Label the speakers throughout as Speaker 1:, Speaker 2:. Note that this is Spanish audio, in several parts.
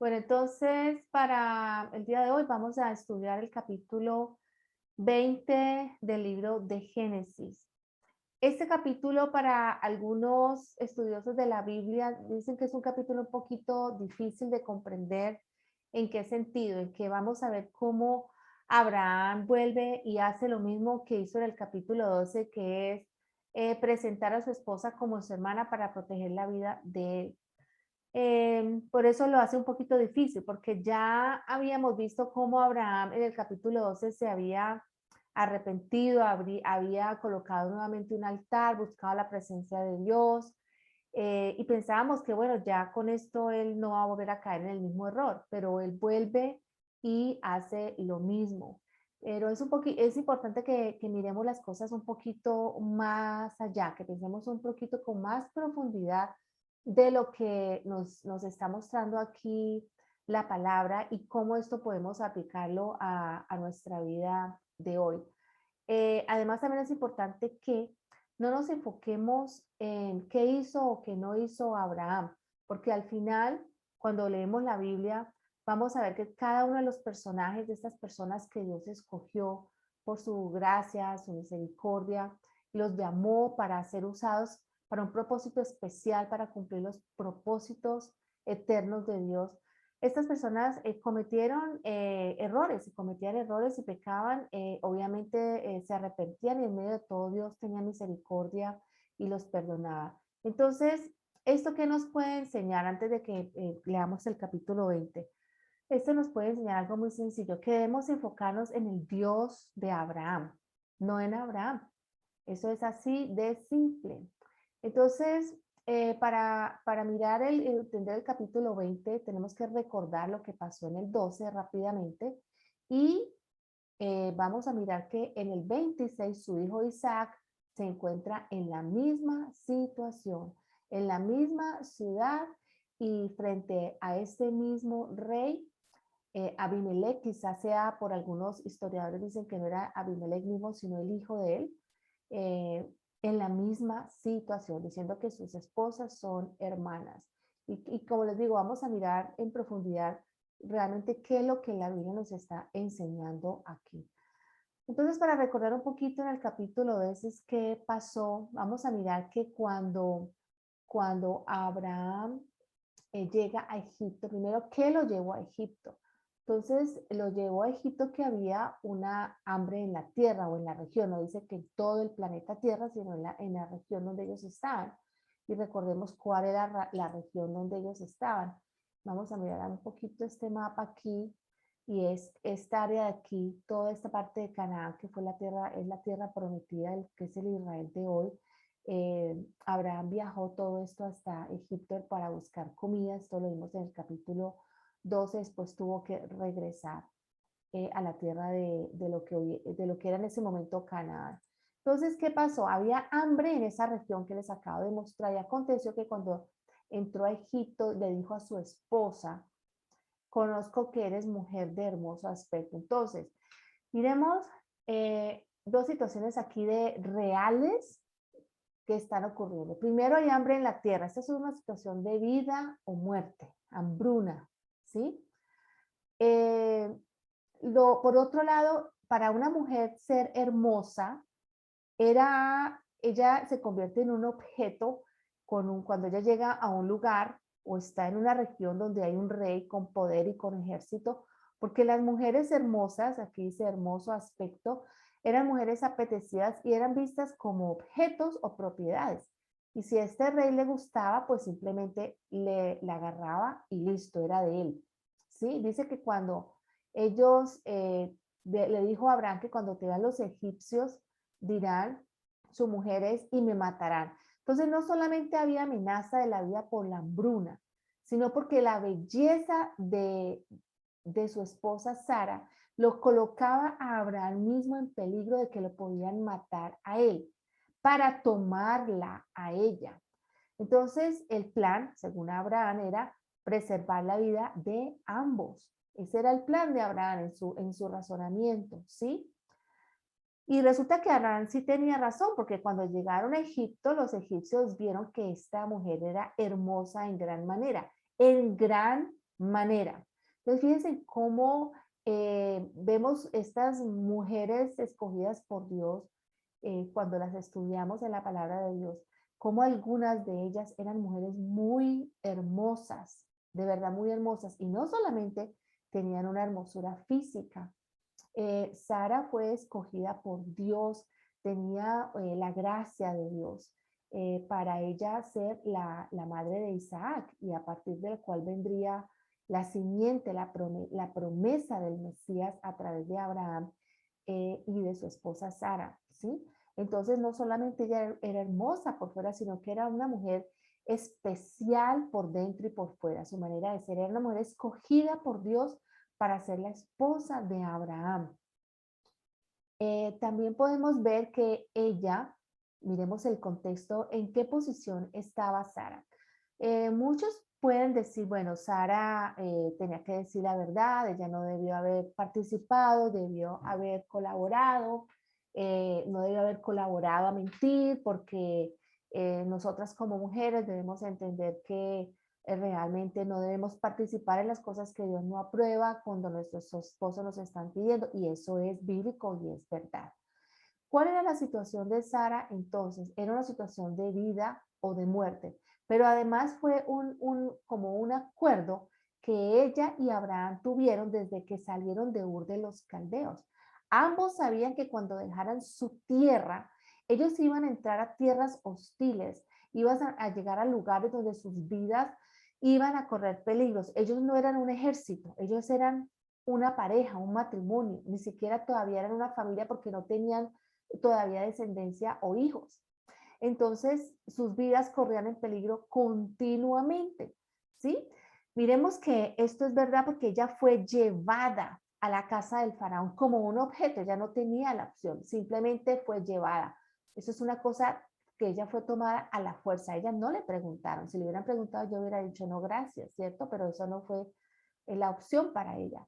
Speaker 1: Bueno, entonces para el día de hoy vamos a estudiar el capítulo 20 del libro de Génesis. Este capítulo para algunos estudiosos de la Biblia dicen que es un capítulo un poquito difícil de comprender. ¿En qué sentido? En que vamos a ver cómo Abraham vuelve y hace lo mismo que hizo en el capítulo 12, que es presentar a su esposa como su hermana para proteger la vida de él. Por eso lo hace un poquito difícil, porque ya habíamos visto cómo Abraham en el capítulo 12 se había arrepentido, había colocado nuevamente un altar, buscado la presencia de Dios, y pensábamos que bueno, ya con esto él no va a volver a caer en el mismo error, pero él vuelve y hace lo mismo. Pero es importante que miremos las cosas un poquito más allá, que pensemos un poquito con más profundidad de lo que nos está mostrando aquí la palabra y cómo esto podemos aplicarlo a nuestra vida de hoy. Además, también es importante que no nos enfoquemos en qué hizo o qué no hizo Abraham, porque al final, cuando leemos la Biblia, vamos a ver que cada uno de los personajes de estas personas que Dios escogió por su gracia, su misericordia, los llamó para ser usados para un propósito especial, para cumplir los propósitos eternos de Dios. Estas personas cometieron errores, cometían errores y pecaban, obviamente se arrepentían y en medio de todo Dios tenía misericordia y los perdonaba. Entonces, ¿esto qué nos puede enseñar antes de que leamos el capítulo 20? Esto nos puede enseñar algo muy sencillo, que debemos enfocarnos en el Dios de Abraham, no en Abraham. Eso es así de simple. Entonces, para mirar entender el capítulo 20, tenemos que recordar lo que pasó en el 12 rápidamente y vamos a mirar que en el 26 su hijo Isaac se encuentra en la misma situación, en la misma ciudad y frente a este mismo rey. Abimelech, quizás sea por algunos historiadores dicen que no era Abimelech mismo, sino el hijo de él, eh, en la misma situación, diciendo que sus esposas son hermanas. Y como les digo, vamos a mirar en profundidad realmente qué es lo que la Biblia nos está enseñando aquí. Entonces, para recordar un poquito en el capítulo 2 es qué pasó, vamos a mirar que cuando Abraham llega a Egipto, primero, ¿qué lo llevó a Egipto? Entonces lo llevó a Egipto que había una hambre en la tierra o en la región, no dice que en todo el planeta Tierra, sino en la región donde ellos estaban. Y recordemos cuál era la región donde ellos estaban. Vamos a mirar un poquito este mapa aquí y es esta área de aquí, toda esta parte de Canaán que fue la tierra, es la tierra prometida, que es el Israel de hoy. Abraham viajó todo esto hasta Egipto para buscar comida, esto lo vimos en el capítulo 12, después tuvo que regresar a la tierra de lo que era en ese momento Canaán. Entonces, ¿qué pasó? Había hambre en esa región que les acabo de mostrar y aconteció que cuando entró a Egipto le dijo a su esposa, conozco que eres mujer de hermoso aspecto. Entonces, miremos dos situaciones aquí de reales que están ocurriendo. Primero hay hambre en la tierra. Esta es una situación de vida o muerte, hambruna, ¿sí? Eh, por otro lado, para una mujer ser hermosa, ella se convierte en un objeto cuando ella llega a un lugar o está en una región donde hay un rey con poder y con ejército, porque las mujeres hermosas, aquí dice hermoso aspecto, eran mujeres apetecidas y eran vistas como objetos o propiedades. Y si a este rey le gustaba, pues simplemente la agarraba y listo, era de él. ¿Sí? Dice que cuando ellos, le dijo a Abraham que cuando te vean los egipcios, dirán, su mujer es y me matarán. Entonces no solamente había amenaza de la vida por la hambruna, sino porque la belleza de su esposa Sara lo colocaba a Abraham mismo en peligro de que lo podían matar a él para tomarla a ella. Entonces el plan, según Abraham, era preservar la vida de ambos. Ese era el plan de Abraham en su razonamiento, ¿sí? Y resulta que Abraham sí tenía razón, porque cuando llegaron a Egipto, los egipcios vieron que esta mujer era hermosa en gran manera, en gran manera. Entonces, fíjense cómo vemos estas mujeres escogidas por Dios cuando las estudiamos en la palabra de Dios, como algunas de ellas eran mujeres muy hermosas, de verdad muy hermosas, y no solamente tenían una hermosura física. Sara fue escogida por Dios, tenía la gracia de Dios para ella ser la madre de Isaac y a partir del cual vendría la simiente, la promesa del Mesías a través de Abraham y de su esposa Sara, ¿sí? Entonces no solamente ella era hermosa por fuera, sino que era una mujer especial por dentro y por fuera. Su manera de ser era una mujer escogida por Dios para ser la esposa de Abraham. También podemos ver que ella, miremos el contexto, en qué posición estaba Sara. Muchos pueden decir, bueno, Sara tenía que decir la verdad, ella no debió haber participado, debió haber colaborado, no debió haber colaborado a mentir, porque nosotras como mujeres debemos entender que realmente no debemos participar en las cosas que Dios no aprueba cuando nuestros esposos nos están pidiendo, y eso es bíblico y es verdad. ¿Cuál era la situación de Sara entonces? Era una situación de vida o de muerte, pero además fue como un acuerdo que ella y Abraham tuvieron desde que salieron de Ur de los Caldeos. Ambos sabían que cuando dejaran su tierra, ellos iban a entrar a tierras hostiles, iban a llegar a lugares donde sus vidas iban a correr peligros. Ellos no eran un ejército, ellos eran una pareja, un matrimonio, ni siquiera todavía eran una familia porque no tenían todavía descendencia o hijos. Entonces, sus vidas corrían en peligro continuamente, ¿sí? Miremos que esto es verdad porque ella fue llevada a la casa del faraón como un objeto, ella no tenía la opción, simplemente fue llevada. Eso es una cosa que ella fue tomada a la fuerza, a ella no le preguntaron, si le hubieran preguntado yo hubiera dicho no gracias, ¿cierto? Pero eso no fue la opción para ella.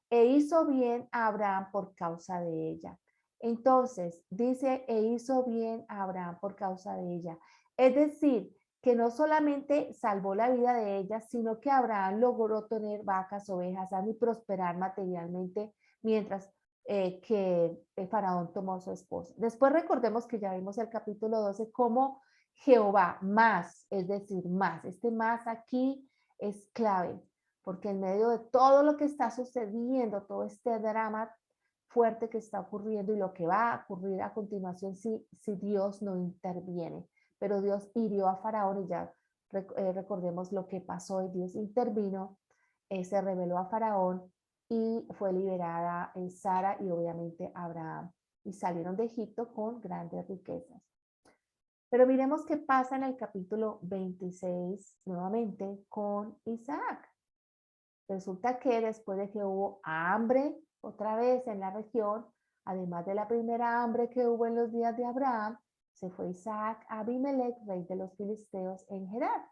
Speaker 1: E hizo bien a Abraham por causa de ella. Entonces, dice, e hizo bien a Abraham por causa de ella. Es decir, que no solamente salvó la vida de ella, sino que Abraham logró tener vacas, ovejas, y prosperar materialmente mientras que el faraón tomó a su esposa. Después recordemos que ya vimos el capítulo 12, cómo Jehová más, es decir, más, este más aquí es clave porque en medio de todo lo que está sucediendo, todo este drama fuerte que está ocurriendo y lo que va a ocurrir a continuación si Dios no interviene. Pero Dios hirió a Faraón y ya recordemos lo que pasó y Dios intervino, se reveló a Faraón y fue liberada Sara y obviamente Abraham y salieron de Egipto con grandes riquezas. Pero miremos qué pasa en el capítulo 26 nuevamente con Isaac. Resulta que después de que hubo hambre otra vez en la región, además de la primera hambre que hubo en los días de Abraham, se fue Isaac a Abimelech, rey de los filisteos, en Gerar.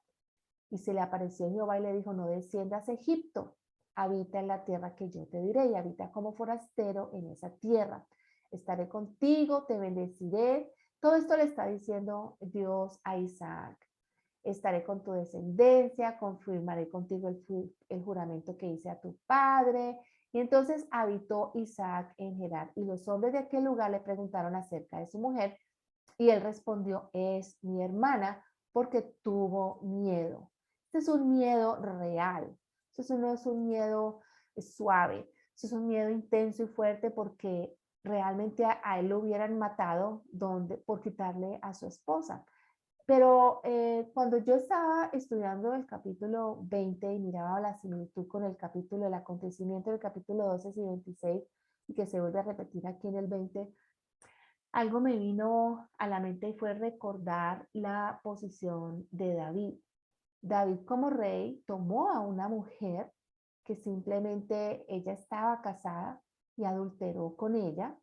Speaker 1: Y se le apareció Jehová y le dijo, no desciendas a Egipto, habita en la tierra que yo te diré y habita como forastero en esa tierra. Estaré contigo, te bendeciré. Todo esto le está diciendo Dios a Isaac. Estaré con tu descendencia, confirmaré contigo el juramento que hice a tu padre. Y entonces habitó Isaac en Gerar. Y los hombres de aquel lugar le preguntaron acerca de su mujer. Y él respondió, es mi hermana, porque tuvo miedo. Este es un miedo real. Este no es un miedo suave. Este es un miedo intenso y fuerte porque realmente a él lo hubieran matado por quitarle a su esposa. Pero cuando yo estaba estudiando el capítulo 20 y miraba la similitud con el capítulo, el acontecimiento del capítulo 12 y 26, y que se vuelve a repetir aquí en el 20, algo me vino a la mente y fue recordar la posición de David. David como rey tomó a una mujer que simplemente ella estaba casada y adulteró con ella.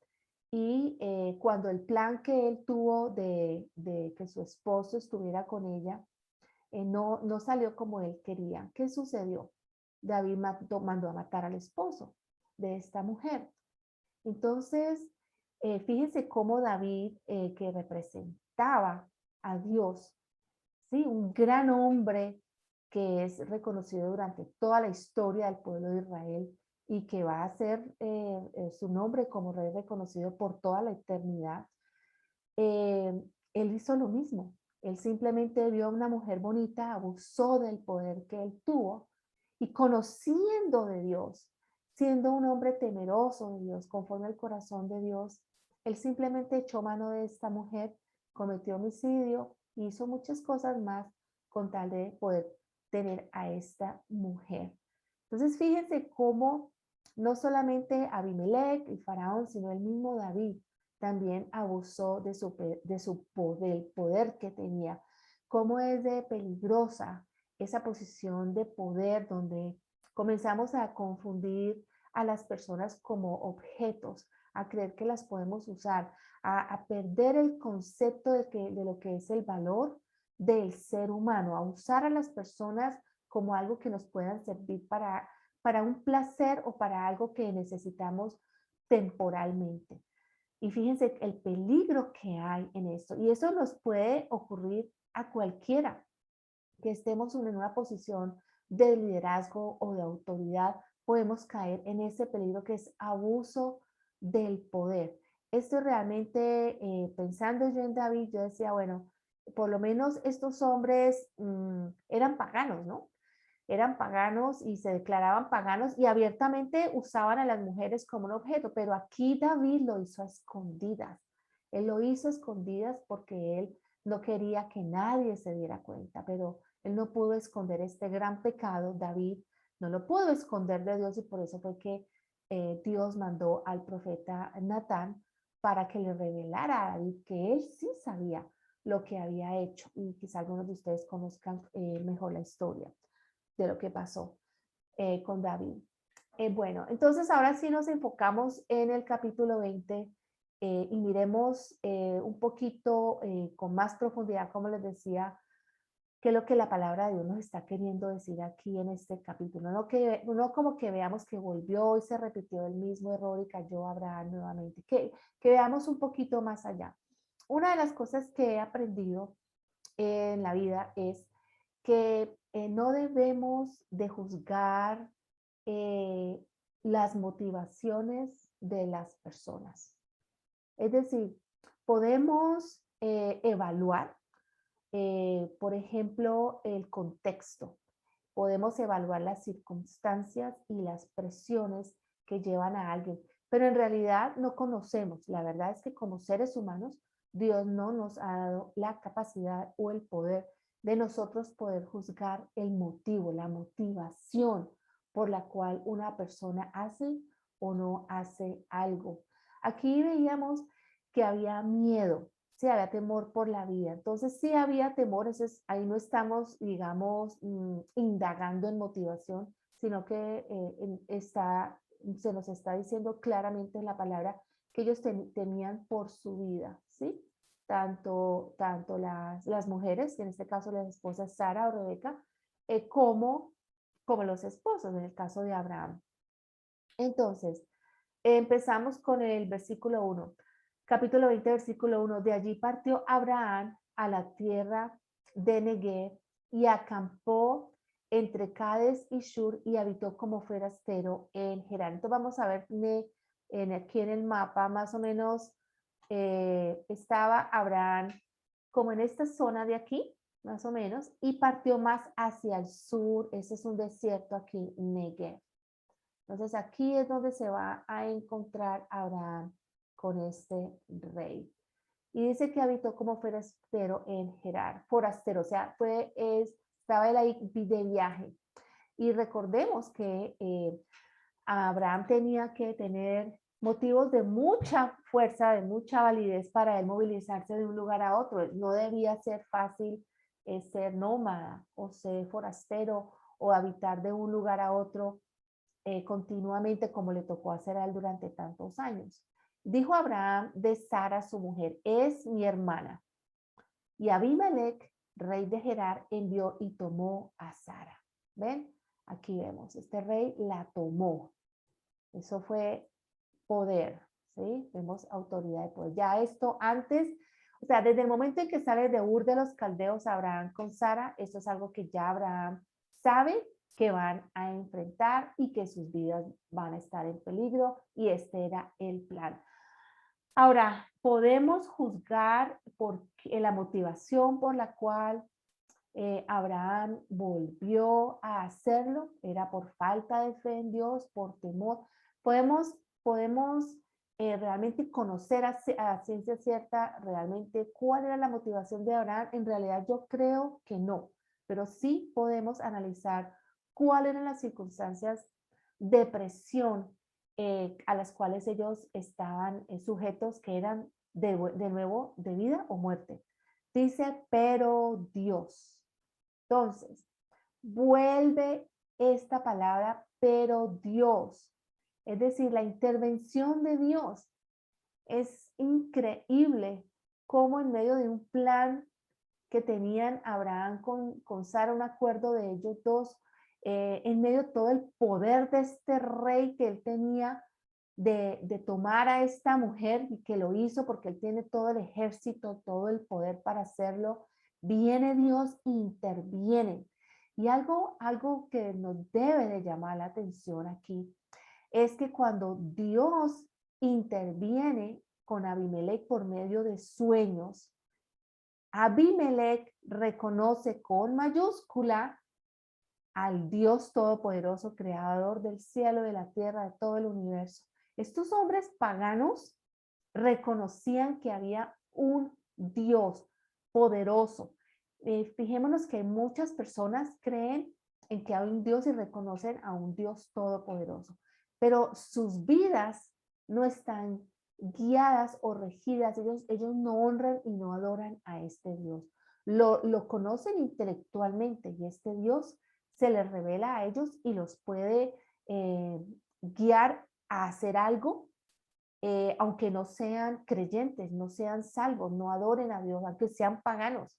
Speaker 1: Y cuando el plan que él tuvo de que su esposo estuviera con ella no salió como él quería, ¿qué sucedió? David mandó a matar al esposo de esta mujer. Entonces, fíjense cómo David, que representaba a Dios, ¿sí? Un gran hombre que es reconocido durante toda la historia del pueblo de Israel y que va a ser su nombre como rey reconocido por toda la eternidad, él hizo lo mismo. Él simplemente vio a una mujer bonita, abusó del poder que él tuvo y conociendo de Dios, siendo un hombre temeroso de Dios, conforme al corazón de Dios, él simplemente echó mano de esta mujer, cometió homicidio, hizo muchas cosas más con tal de poder tener a esta mujer. Entonces, fíjense cómo no solamente Abimelech y Faraón, sino el mismo David también abusó de su poder, el poder que tenía. Cómo es de peligrosa esa posición de poder donde comenzamos a confundir a las personas como objetos, a creer que las podemos usar, a perder el concepto de lo que es el valor del ser humano, a usar a las personas como algo que nos puedan servir para un placer o para algo que necesitamos temporalmente. Y fíjense el peligro que hay en esto. Y eso nos puede ocurrir a cualquiera que estemos en una posición de liderazgo o de autoridad. Podemos caer en ese peligro que es abuso del poder. Esto realmente, pensando yo en David, yo decía, bueno, por lo menos estos hombres eran paganos, ¿no? Eran paganos y se declaraban paganos y abiertamente usaban a las mujeres como un objeto, pero aquí David lo hizo a escondidas. Él lo hizo a escondidas porque él no quería que nadie se diera cuenta, pero él no pudo esconder este gran pecado. David no lo pudo esconder de Dios y por eso fue que Dios mandó al profeta Natán para que le revelara a David que él sí sabía lo que había hecho y quizá algunos de ustedes conozcan mejor la historia de lo que pasó con David. Bueno, entonces ahora sí nos enfocamos en el capítulo 20 y miremos un poquito con más profundidad, como les decía, qué es lo que la palabra de Dios nos está queriendo decir aquí en este capítulo. No como que veamos que volvió y se repitió el mismo error y cayó Abraham nuevamente, que veamos un poquito más allá. Una de las cosas que he aprendido en la vida es que no debemos de juzgar eh, las motivaciones de las personas. Es decir, podemos evaluar, por ejemplo, el contexto. Podemos evaluar las circunstancias y las presiones que llevan a alguien, pero en realidad no conocemos. La verdad es que como seres humanos, Dios no nos ha dado la capacidad o el poder de nosotros poder juzgar el motivo, la motivación por la cual una persona hace o no hace algo. Aquí veíamos que había miedo, sí había temor por la vida. Entonces sí había temor, entonces ahí no estamos, digamos, indagando en motivación, sino que se nos está diciendo claramente en la palabra que ellos temían por su vida, ¿sí? Tanto las mujeres, en este caso las esposas Sara o Rebeca, como los esposos, en el caso de Abraham. Entonces, empezamos con el versículo 1. Capítulo 20, versículo 1. De allí partió Abraham a la tierra de Negev y acampó entre Cades y Shur y habitó como forastero en Gerar. Entonces vamos a ver aquí en el mapa más o menos estaba Abraham como en esta zona de aquí, más o menos, y partió más hacia el sur. Ese es un desierto aquí, Negev. Entonces aquí es donde se va a encontrar Abraham con este rey. Y dice que habitó como forastero en Gerar, forastero, o sea, estaba él ahí de viaje. Y recordemos que Abraham tenía que tener motivos de mucha fuerza, de mucha validez para él movilizarse de un lugar a otro. No debía ser fácil ser nómada o ser forastero o habitar de un lugar a otro continuamente como le tocó hacer a él durante tantos años. Dijo Abraham de Sara, su mujer, es mi hermana. Y Abimelech, rey de Gerar, envió y tomó a Sara. ¿Ven? Aquí vemos, este rey la tomó. Eso fue poder, ¿sí? Vemos autoridad de poder. Ya esto antes, o sea, desde el momento en que sale de Ur de los Caldeos Abraham con Sara, esto es algo que ya Abraham sabe que van a enfrentar y que sus vidas van a estar en peligro, y este era el plan. Ahora, podemos juzgar por la motivación por la cual Abraham volvió a hacerlo, era por falta de fe en Dios, por temor. Podemos realmente conocer a ciencia cierta realmente cuál era la motivación de Abraham. En realidad yo creo que no, pero sí podemos analizar cuáles eran las circunstancias de presión a las cuales ellos estaban sujetos, que eran de nuevo de vida o muerte. Dice, pero Dios. Entonces, vuelve esta palabra, pero Dios. Es decir, la intervención de Dios. Es increíble cómo en medio de un plan que tenían Abraham con Sara, un acuerdo de ellos dos, en medio de todo el poder de este rey que él tenía de tomar a esta mujer, y que lo hizo porque él tiene todo el ejército, todo el poder para hacerlo, viene Dios e interviene. Y algo que nos debe de llamar la atención aquí es que cuando Dios interviene con Abimelech por medio de sueños, Abimelech reconoce con mayúscula al Dios Todopoderoso, creador del cielo, de la tierra, de todo el universo. Estos hombres paganos reconocían que había un Dios poderoso. Fijémonos que muchas personas creen en que hay un Dios y reconocen a un Dios todopoderoso, pero sus vidas no están guiadas o regidas. Ellos no honran y no adoran a este Dios. Lo conocen intelectualmente, y este Dios se les revela a ellos y los puede guiar a hacer algo, aunque no sean creyentes, no sean salvos, no adoren a Dios, aunque sean paganos,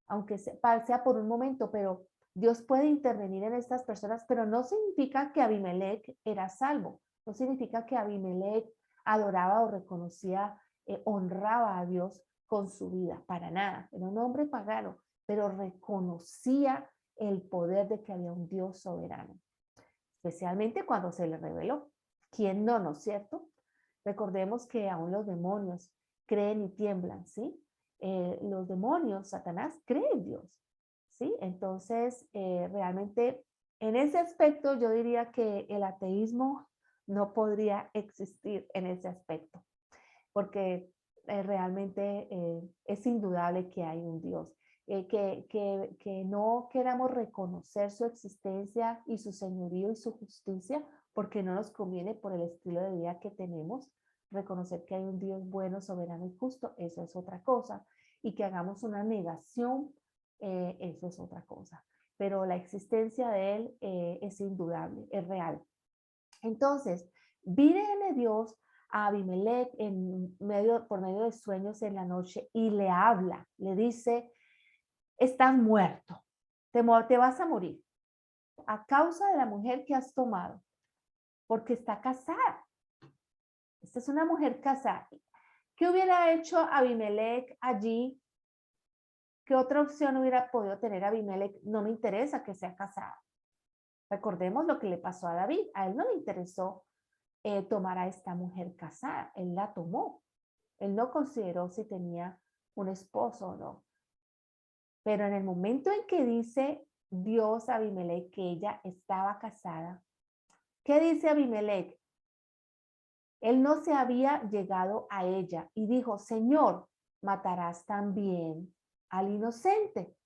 Speaker 1: aunque sea por un momento, pero Dios puede intervenir en estas personas, pero no significa que Abimelech era salvo, no significa que Abimelech adoraba o reconocía, honraba a Dios con su vida, para nada. Era un hombre pagano, pero reconocía el poder de que había un Dios soberano, especialmente cuando se le reveló. ¿Quién no, no es cierto? Recordemos que aún los demonios creen y tiemblan, ¿sí? Los demonios, Satanás, cree en Dios, ¿sí? Entonces, realmente, en ese aspecto, yo diría que el ateísmo no podría existir en ese aspecto, porque realmente es indudable que hay un Dios. Que no queramos reconocer su existencia y su señorío y su justicia, porque no nos conviene por el estilo de vida que tenemos. Reconocer que hay un Dios bueno, soberano y justo, eso es otra cosa. Y que hagamos una negación, eso es otra cosa. Pero la existencia de Él es indudable, es real. Entonces, viene Dios a Abimelech por medio de sueños en la noche y le habla, le dice: estás muerto, te vas a morir a causa de la mujer que has tomado, porque está casada. Esta es una mujer casada. ¿Qué hubiera hecho Abimelech allí? ¿Qué otra opción hubiera podido tener Abimelech? No me interesa que sea casada. Recordemos lo que le pasó a David. A él no le interesó tomar a esta mujer casada. Él la tomó. Él no consideró si tenía un esposo o no. Pero en el momento en que dice Dios a Abimelech que ella estaba casada, ¿qué dice Abimelech? Él no se había llegado a ella y dijo: Señor, matarás también al inocente.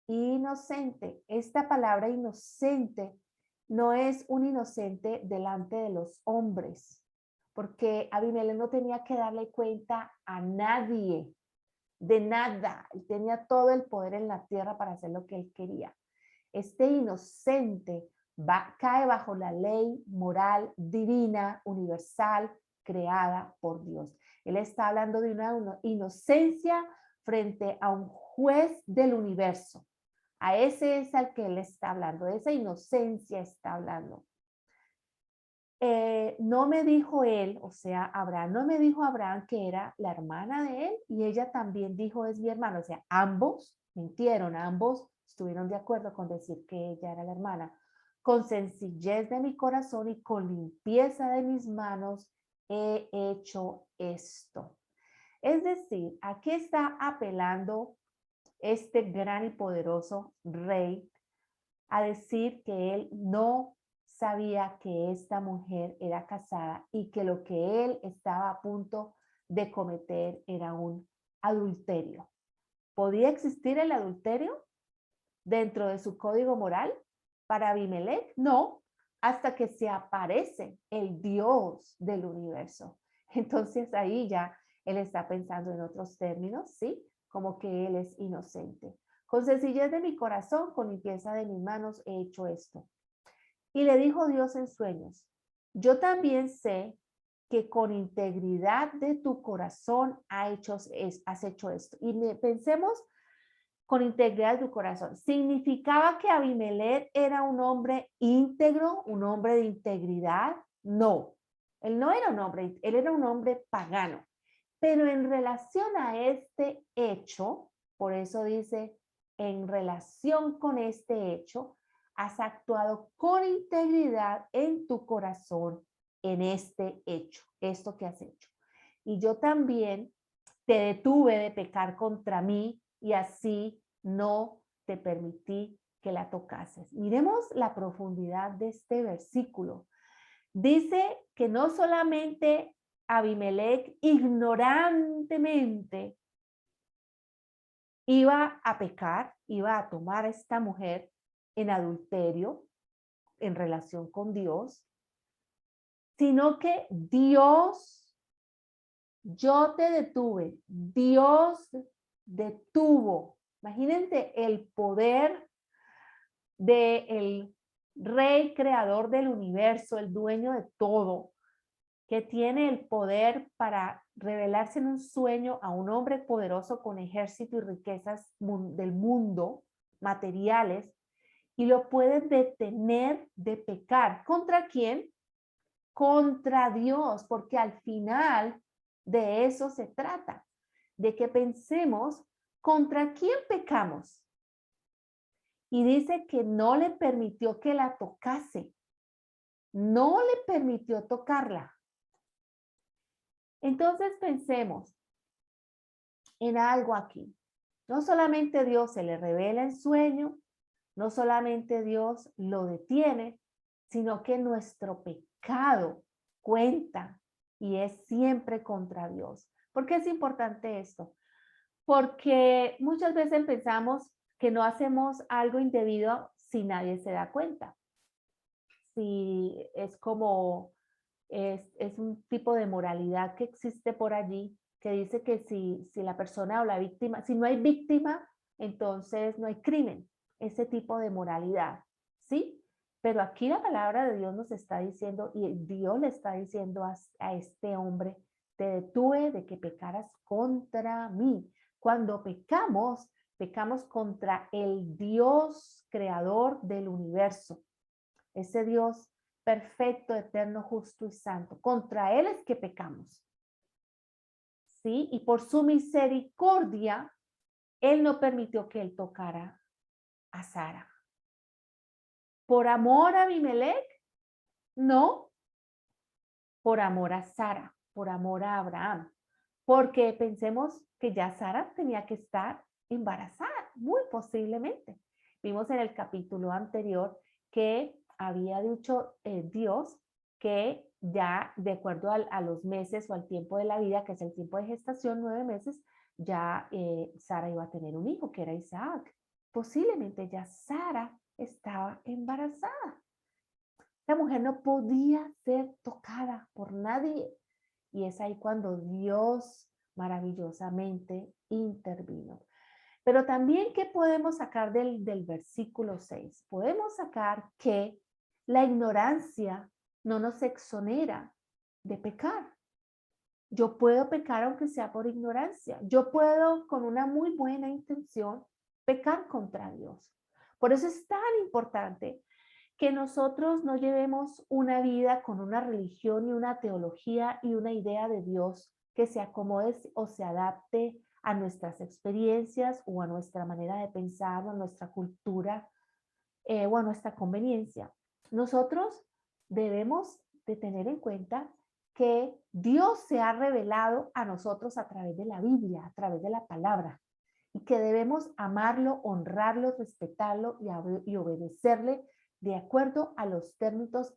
Speaker 1: Inocente. Esta palabra inocente no es un inocente delante de los hombres, porque Abimelech no tenía que darle cuenta a nadie de nada. Él tenía todo el poder en la tierra para hacer lo que él quería. Este inocente cae bajo la ley moral divina, universal, creada por Dios. Él está hablando de una inocencia frente a un juez del universo. A ese es al que él está hablando, de esa inocencia está hablando. No me dijo él, o sea, Abraham, no me dijo Abraham que era la hermana de él, y ella también dijo: es mi hermano. O sea, ambos mintieron, ambos estuvieron de acuerdo con decir que ella era la hermana. Con sencillez de mi corazón y con limpieza de mis manos he hecho esto. Es decir, aquí está apelando este gran y poderoso rey a decir que él no sabía que esta mujer era casada y que lo que él estaba a punto de cometer era un adulterio. ¿Podía existir el adulterio dentro de su código moral para Abimelech? No, hasta que se aparece el Dios del universo. Entonces ahí ya él está pensando en otros términos, ¿sí? Como que él es inocente. Con sencillez de mi corazón, con limpieza de mis manos he hecho esto. Y le dijo Dios en sueños, yo también sé que con integridad de tu corazón has hecho esto. Y pensemos con integridad de tu corazón. ¿Significaba que Abimelech era un hombre íntegro, un hombre de integridad? No, él no era un hombre, él era un hombre pagano. Pero en relación a este hecho, por eso dice, en relación con este hecho, has actuado con integridad en tu corazón en este hecho, esto que has hecho. Y yo también te detuve de pecar contra mí y así no te permití que la tocases. Miremos la profundidad de este versículo. Dice que no solamente Abimelech ignorantemente iba a pecar, iba a tomar a esta mujer en adulterio en relación con Dios, sino que Dios, yo te detuve, Dios detuvo. Imagínense el poder del rey creador del universo, el dueño de todo, que tiene el poder para revelarse en un sueño a un hombre poderoso con ejército y riquezas del mundo, materiales, y lo puede detener de pecar. ¿Contra quién? Contra Dios, porque al final de eso se trata, de que pensemos contra quién pecamos. Y dice que no le permitió que la tocase, no le permitió tocarla. Entonces pensemos en algo aquí. No solamente Dios se le revela en sueño, no solamente Dios lo detiene, sino que nuestro pecado cuenta y es siempre contra Dios. ¿Por qué es importante esto? Porque muchas veces pensamos que no hacemos algo indebido si nadie se da cuenta. Si es como, es un tipo de moralidad que existe por allí, que dice que si la persona o la víctima, si no hay víctima, entonces no hay crimen. Ese tipo de moralidad, ¿sí? Pero aquí la palabra de Dios nos está diciendo, y Dios le está diciendo a este hombre, te detuve de que pecaras contra mí. Cuando pecamos, pecamos contra el Dios creador del universo, ese Dios perfecto, eterno, justo y santo. Contra Él es que pecamos. ¿Sí? Y por su misericordia, Él no permitió que Él tocara a Sara. ¿Por amor a Abimelech? No. Por amor a Sara, por amor a Abraham. Porque pensemos que ya Sara tenía que estar embarazada, muy posiblemente. Vimos en el capítulo anterior que había dicho Dios que ya de acuerdo a los meses o al tiempo de la vida, que es el tiempo de gestación, 9 meses, ya Sara iba a tener un hijo, que era Isaac. Posiblemente ya Sara estaba embarazada. La mujer no podía ser tocada por nadie. Y es ahí cuando Dios maravillosamente intervino. Pero también, ¿qué podemos sacar del versículo 6? Podemos sacar que la ignorancia no nos exonera de pecar. Yo puedo pecar aunque sea por ignorancia. Yo puedo, con una muy buena intención, pecar contra Dios. Por eso es tan importante que nosotros no llevemos una vida con una religión y una teología y una idea de Dios que se acomode o se adapte a nuestras experiencias o a nuestra manera de pensar o a nuestra cultura o a nuestra conveniencia. Nosotros debemos de tener en cuenta que Dios se ha revelado a nosotros a través de la Biblia, a través de la palabra, y que debemos amarlo, honrarlo, respetarlo y obedecerle de acuerdo a los términos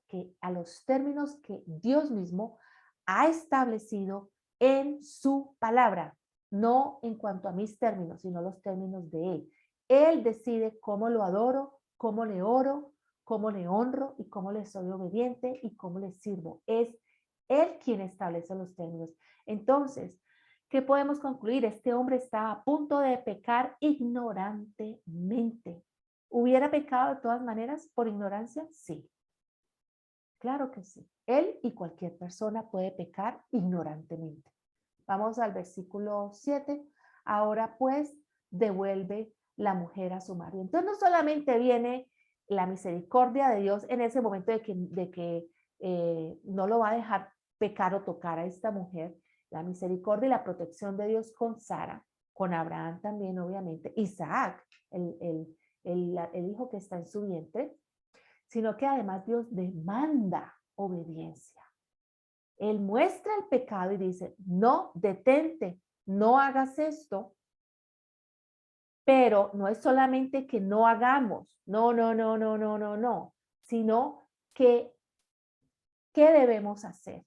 Speaker 1: que Dios mismo ha establecido en su palabra, no en cuanto a mis términos, sino los términos de Él. Él decide cómo lo adoro, cómo le oro, cómo le honro y cómo le soy obediente y cómo le sirvo. Es Él quien establece los términos. Entonces, ¿qué podemos concluir? Este hombre estaba a punto de pecar ignorantemente. ¿Hubiera pecado de todas maneras por ignorancia? Sí, claro que sí. Él y cualquier persona puede pecar ignorantemente. Vamos al versículo 7. Ahora pues devuelve la mujer a su marido. Entonces no solamente viene la misericordia de Dios en ese momento de que no lo va a dejar pecar o tocar a esta mujer, la misericordia y la protección de Dios con Sara, con Abraham también obviamente, Isaac, el hijo que está en su vientre, sino que además Dios demanda obediencia. Él muestra el pecado y dice, no, detente, no hagas esto, pero no es solamente que no hagamos, no, sino que, ¿qué debemos hacer?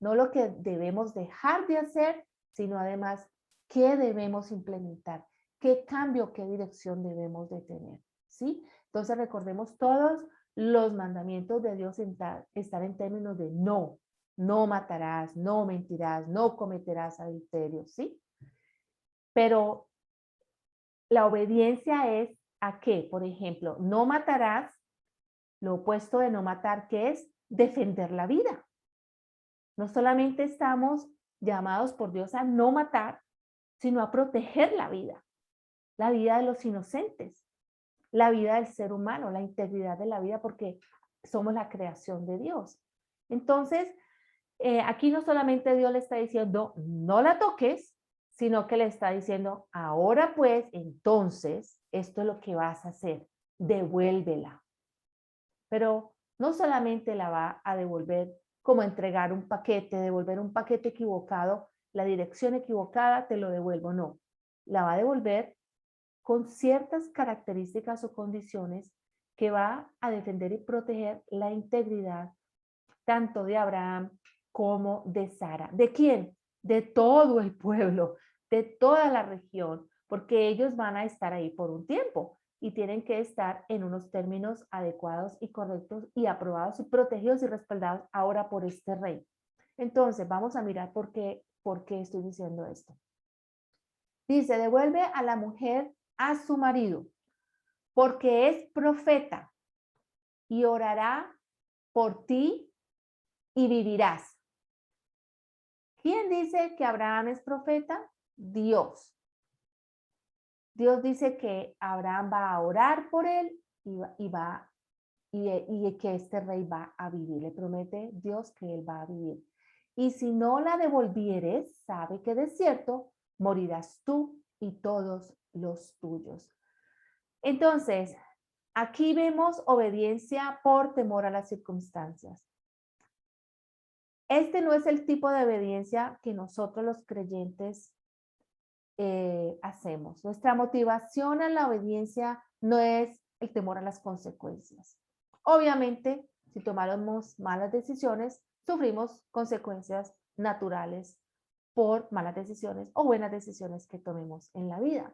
Speaker 1: No lo que debemos dejar de hacer, sino además, ¿qué debemos implementar? ¿Qué cambio, qué dirección debemos de tener? ¿Sí? Entonces recordemos todos los mandamientos de Dios están en términos de no, no matarás, no mentirás, no cometerás adulterio, ¿sí? Pero la obediencia es ¿a qué? Por ejemplo, no matarás, lo opuesto de no matar, ¿qué es? Defender la vida. No solamente estamos llamados por Dios a no matar, sino a proteger la vida de los inocentes, la vida del ser humano, la integridad de la vida, porque somos la creación de Dios. Entonces, aquí no solamente Dios le está diciendo, no la toques, sino que le está diciendo, ahora pues, entonces, esto es lo que vas a hacer, devuélvela. Pero no solamente la va a devolver como entregar un paquete, devolver un paquete equivocado, la dirección equivocada, te lo devuelvo, no. La va a devolver con ciertas características o condiciones que va a defender y proteger la integridad tanto de Abraham como de Sara. ¿De quién? De todo el pueblo, de toda la región, porque ellos van a estar ahí por un tiempo y tienen que estar en unos términos adecuados y correctos y aprobados y protegidos y respaldados ahora por este rey. Entonces, vamos a mirar por qué estoy diciendo esto. Dice, devuelve a la mujer a su marido, porque es profeta y orará por ti y vivirás. ¿Quién dice que Abraham es profeta? Dios. Dios dice que Abraham va a orar por él y que este rey va a vivir. Le promete Dios que él va a vivir. Y si no la devolvieres, sabe que de cierto morirás tú y todos los tuyos. Entonces, aquí vemos obediencia por temor a las circunstancias. Este no es el tipo de obediencia que nosotros los creyentes hacemos. Nuestra motivación a la obediencia no es el temor a las consecuencias. Obviamente, si tomamos malas decisiones, sufrimos consecuencias naturales por malas decisiones o buenas decisiones que tomemos en la vida.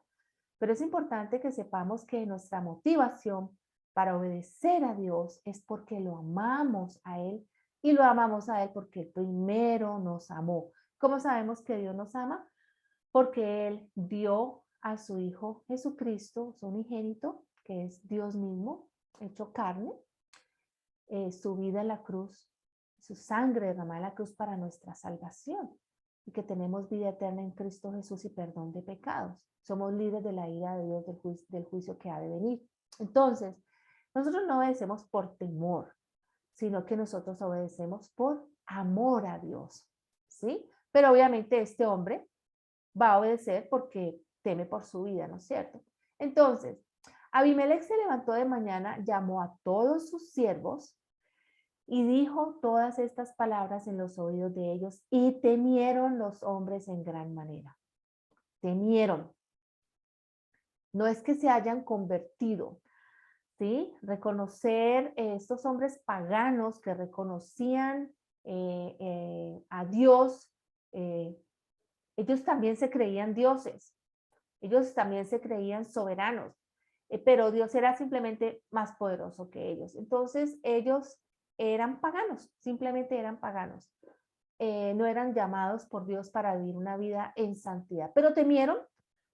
Speaker 1: Pero es importante que sepamos que nuestra motivación para obedecer a Dios es porque lo amamos a Él y lo amamos a Él porque primero nos amó. ¿Cómo sabemos que Dios nos ama? Porque Él dio a su Hijo Jesucristo, su unigénito, que es Dios mismo, hecho carne, su vida en la cruz, su sangre derramada en la cruz para nuestra salvación y que tenemos vida eterna en Cristo Jesús y perdón de pecados. Somos libres de la ira de Dios del juicio que ha de venir. Entonces, nosotros no obedecemos por temor, sino que nosotros obedecemos por amor a Dios, ¿sí? Pero obviamente este hombre va a obedecer porque teme por su vida, ¿no es cierto? Entonces, Abimelech se levantó de mañana, llamó a todos sus siervos y dijo todas estas palabras en los oídos de ellos y temieron los hombres en gran manera. Temieron. No es que se hayan convertido, ¿sí? Reconocer estos hombres paganos que reconocían a Dios, eh, ellos también se creían dioses, ellos también se creían soberanos, pero Dios era simplemente más poderoso que ellos. Entonces ellos eran paganos, simplemente eran paganos. No eran llamados por Dios para vivir una vida en santidad, pero temieron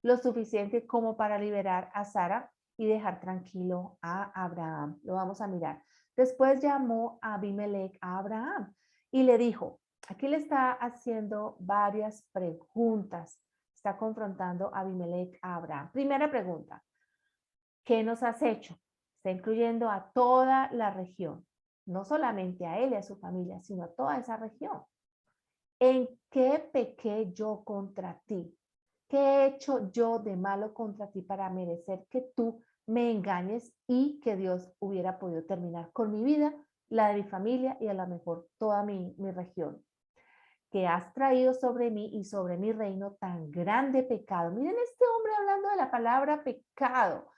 Speaker 1: lo suficiente como para liberar a Sara y dejar tranquilo a Abraham. Lo vamos a mirar. Después llamó a Abimelech a Abraham y le dijo, aquí le está haciendo varias preguntas, está confrontando a Abimelech a Abraham. Primera pregunta, ¿qué nos has hecho? Está incluyendo a toda la región, no solamente a él y a su familia, sino a toda esa región. ¿En qué pequé yo contra ti? ¿Qué he hecho yo de malo contra ti para merecer que tú me engañes y que Dios hubiera podido terminar con mi vida, la de mi familia y a lo mejor toda mi región? Que has traído sobre mí y sobre mi reino tan grande pecado. Miren este hombre hablando de la palabra pecado.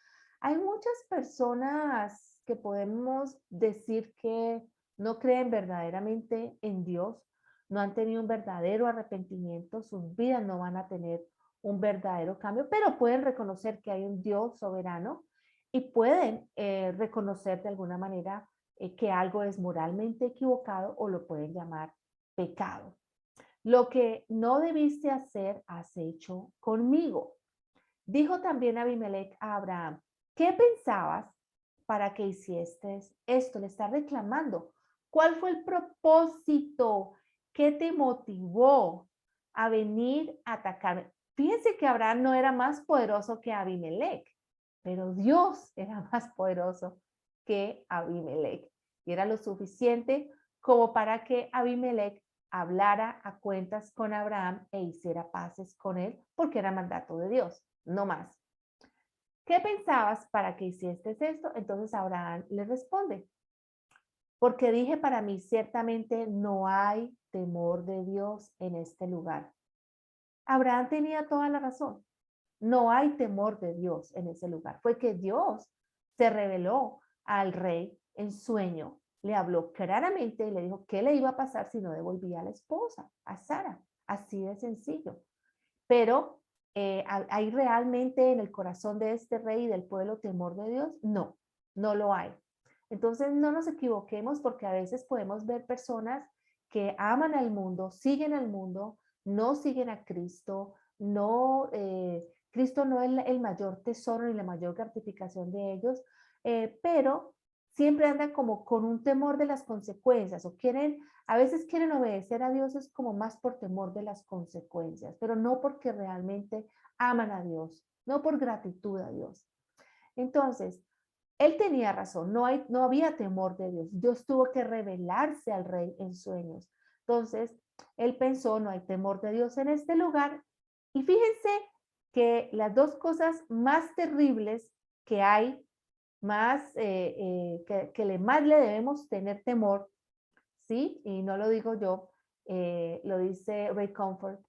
Speaker 1: Hay muchas personas que podemos decir que no creen verdaderamente en Dios, no han tenido un verdadero arrepentimiento, sus vidas no van a tener un verdadero cambio, pero pueden reconocer que hay un Dios soberano y pueden reconocer de alguna manera que algo es moralmente equivocado o lo pueden llamar pecado. Lo que no debiste hacer, has hecho conmigo. Dijo también Abimelech a Abraham, ¿qué pensabas para que hicieses esto? Le está reclamando. ¿Cuál fue el propósito? ¿Qué te motivó a venir a atacarme? Fíjense que Abraham no era más poderoso que Abimelech, pero Dios era más poderoso que Abimelech. Y era lo suficiente como para que Abimelech hablara a cuentas con Abraham e hiciera paces con él, porque era mandato de Dios, no más. ¿Qué pensabas para que hicieses esto? Entonces Abraham le responde, porque dije para mí, ciertamente no hay temor de Dios en este lugar. Abraham tenía toda la razón. No hay temor de Dios en ese lugar. Fue que Dios se reveló al rey en sueño, le habló claramente y le dijo qué le iba a pasar si no devolvía a la esposa, a Sara. Así de sencillo. Pero ¿hay realmente en el corazón de este rey y del pueblo temor de Dios? No, no lo hay. Entonces no nos equivoquemos porque a veces podemos ver personas que aman al mundo, siguen al mundo, no siguen a Cristo, no, Cristo no es el mayor tesoro ni la mayor gratificación de ellos, pero siempre andan como con un temor de las consecuencias o quieren, a veces quieren obedecer a Dios es como más por temor de las consecuencias, pero no porque realmente aman a Dios, no por gratitud a Dios. Entonces, él tenía razón, no había temor de Dios. Dios tuvo que revelarse al rey en sueños. Entonces, él pensó, no hay temor de Dios en este lugar. Y fíjense que las dos cosas más terribles que hay, más, más le debemos tener temor, ¿sí? Y no lo digo yo, lo dice Ray Comfort.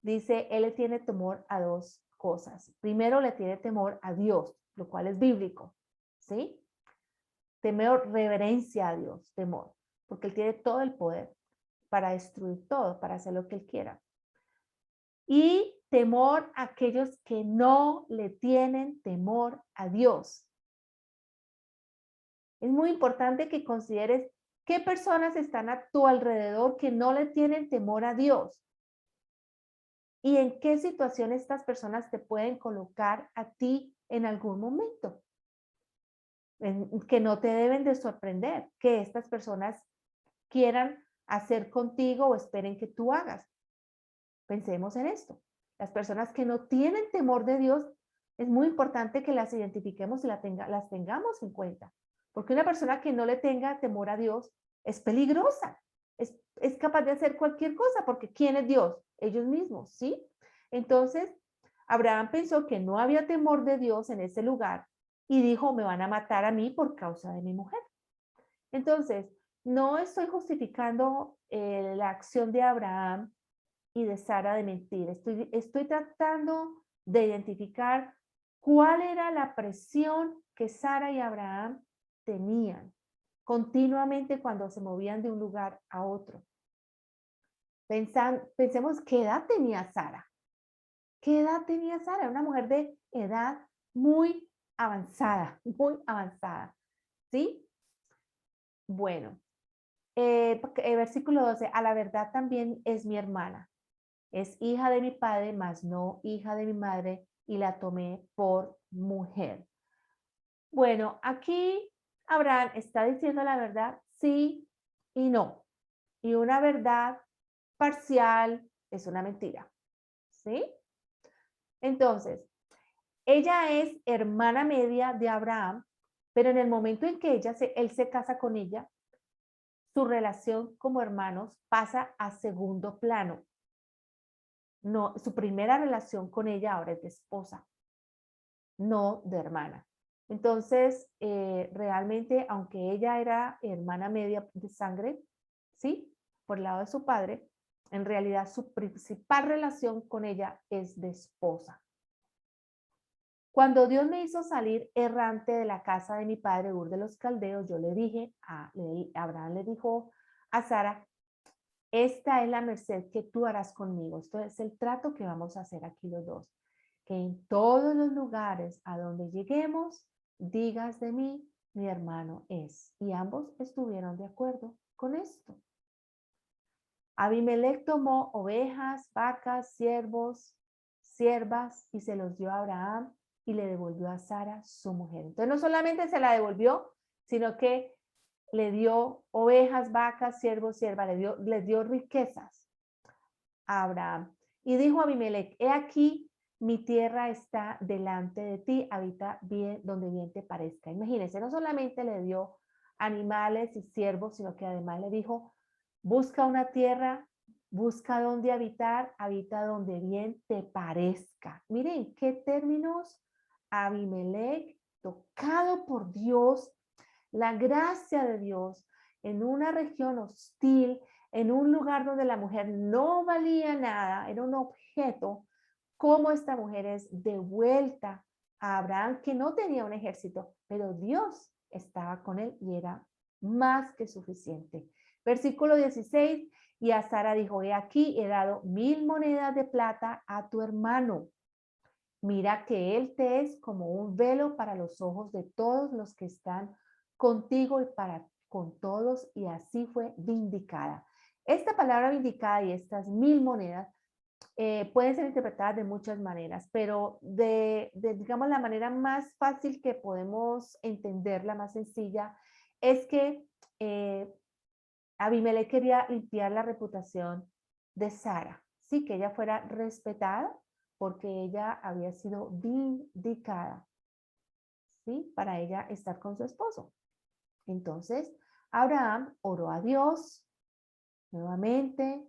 Speaker 1: Dice, él le tiene temor a dos cosas. Primero, le tiene temor a Dios, lo cual es bíblico, ¿sí? Temor, reverencia a Dios, temor, porque él tiene todo el poder para destruir todo, para hacer lo que él quiera. Y temor a aquellos que no le tienen temor a Dios. Es muy importante que consideres qué personas están a tu alrededor que no le tienen temor a Dios. Y en qué situación estas personas te pueden colocar a ti en algún momento. Que no te deben de sorprender que estas personas quieran hacer contigo o esperen que tú hagas. Pensemos en esto. Las personas que no tienen temor de Dios, es muy importante que las identifiquemos y las tengamos en cuenta. Porque una persona que no le tenga temor a Dios es peligrosa. Es capaz de hacer cualquier cosa, porque ¿quién es Dios? Ellos mismos, ¿sí? Entonces, Abraham pensó que no había temor de Dios en ese lugar y dijo, me van a matar a mí por causa de mi mujer. Entonces, no estoy justificando la acción de Abraham y de Sara de mentir. Estoy tratando de identificar cuál era la presión que Sara y Abraham tenían continuamente cuando se movían de un lugar a otro. Pensemos, ¿qué edad tenía Sara? ¿Qué edad tenía Sara? Una mujer de edad muy avanzada, muy avanzada. ¿Sí? Bueno, versículo 12, a la verdad también es mi hermana. Es hija de mi padre, mas no hija de mi madre, y la tomé por mujer. Bueno, aquí Abraham está diciendo la verdad, sí y no. Y una verdad parcial es una mentira. ¿Sí? Entonces, ella es hermana media de Abraham, pero en el momento en que él se casa con ella, su relación como hermanos pasa a segundo plano. No, su primera relación con ella ahora es de esposa, no de hermana. Entonces, realmente, aunque ella era hermana media de sangre, ¿sí? Por el lado de su padre, en realidad su principal relación con ella es de esposa. Cuando Dios me hizo salir errante de la casa de mi padre Ur de los Caldeos, yo le dije, Abraham le dijo a Sara, esta es la merced que tú harás conmigo. Esto es el trato que vamos a hacer aquí los dos. Que en todos los lugares a donde lleguemos, digas de mí, mi hermano es. Y ambos estuvieron de acuerdo con esto. Abimelech tomó ovejas, vacas, siervos, siervas y se los dio a Abraham y le devolvió a Sara, su mujer. Entonces no solamente se la devolvió, sino que le dio ovejas, vacas, siervos, siervas, les dio riquezas a Abraham. Y dijo a Abimelech, he aquí, mi tierra está delante de ti, habita bien donde bien te parezca. Imagínense, no solamente le dio animales y siervos, sino que además le dijo, busca una tierra, busca donde habitar, habita donde bien te parezca. Miren, qué términos. Abimelech, tocado por Dios, la gracia de Dios en una región hostil, en un lugar donde la mujer no valía nada, era un objeto, cómo esta mujer es devuelta a Abraham, que no tenía un ejército, pero Dios estaba con él y era más que suficiente. Versículo 16, y a Sara dijo, he aquí, he dado 1000 monedas de plata a tu hermano. Mira que él te es como un velo para los ojos de todos los que están contigo y para con todos, y así fue vindicada. Esta palabra vindicada y estas 1000 monedas pueden ser interpretadas de muchas maneras, pero digamos, la manera más fácil que podemos entenderla, más sencilla, es que Abimelech quería limpiar la reputación de Sara, sí, que ella fuera respetada porque ella había sido vindicada, sí, para ella estar con su esposo. Entonces, Abraham oró a Dios nuevamente.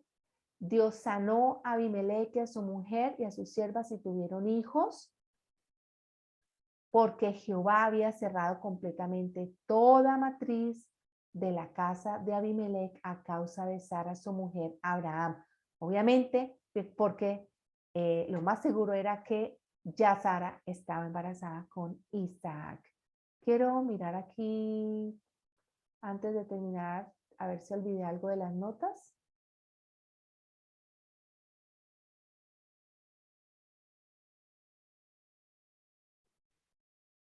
Speaker 1: Dios sanó a Abimelech, a su mujer y a sus siervas y tuvieron hijos, porque Jehová había cerrado completamente toda matriz de la casa de Abimelech a causa de Sara, su mujer, Abraham. Obviamente, porque lo más seguro era que ya Sara estaba embarazada con Isaac. Quiero mirar aquí, antes de terminar, a ver si olvidé algo de las notas.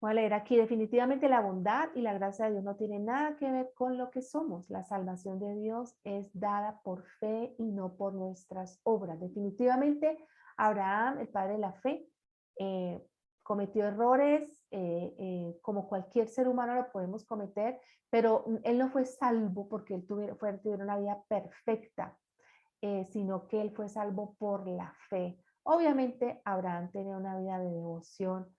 Speaker 1: Voy a leer aquí, definitivamente la bondad y la gracia de Dios no tienen nada que ver con lo que somos. La salvación de Dios es dada por fe y no por nuestras obras. Definitivamente Abraham, el padre de la fe, cometió errores, como cualquier ser humano lo podemos cometer, pero él no fue salvo porque él tuviera una vida perfecta, sino que él fue salvo por la fe. Obviamente Abraham tenía una vida de devoción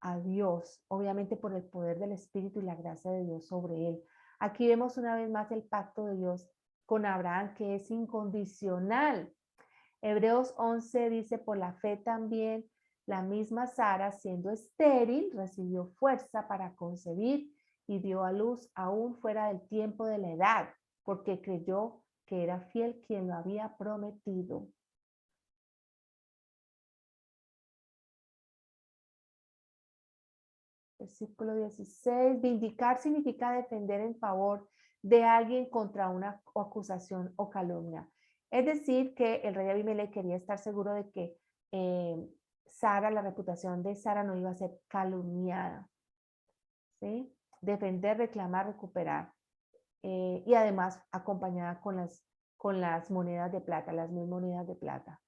Speaker 1: a Dios, obviamente por el poder del Espíritu y la gracia de Dios sobre él. Aquí vemos una vez más el pacto de Dios con Abraham, que es incondicional. Hebreos 11 dice, por la fe también la misma Sara, siendo estéril, recibió fuerza para concebir y dio a luz aún fuera del tiempo de la edad, porque creyó que era fiel quien lo había prometido. Versículo 16, vindicar significa defender en favor de alguien contra una acusación o calumnia. Es decir, que el rey Abimelech quería estar seguro de que Sara, la reputación de Sara no iba a ser calumniada. ¿Sí? Defender, reclamar, recuperar. Y además acompañada con las monedas de plata, las 1000 monedas de plata.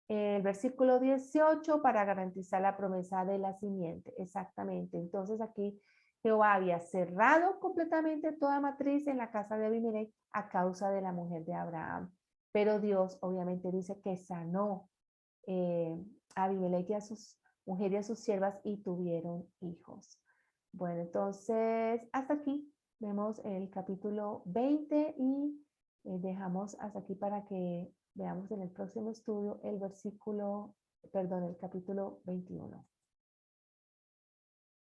Speaker 1: El versículo 18 para garantizar la promesa de la simiente. Exactamente. Entonces aquí Jehová había cerrado completamente toda matriz en la casa de Abimelech a causa de la mujer de Abraham. Pero Dios obviamente dice que sanó a Abimelech y a sus mujeres y a sus siervas y tuvieron hijos. Bueno, entonces hasta aquí vemos el capítulo 20 y dejamos hasta aquí para que veamos en el próximo estudio el capítulo 21.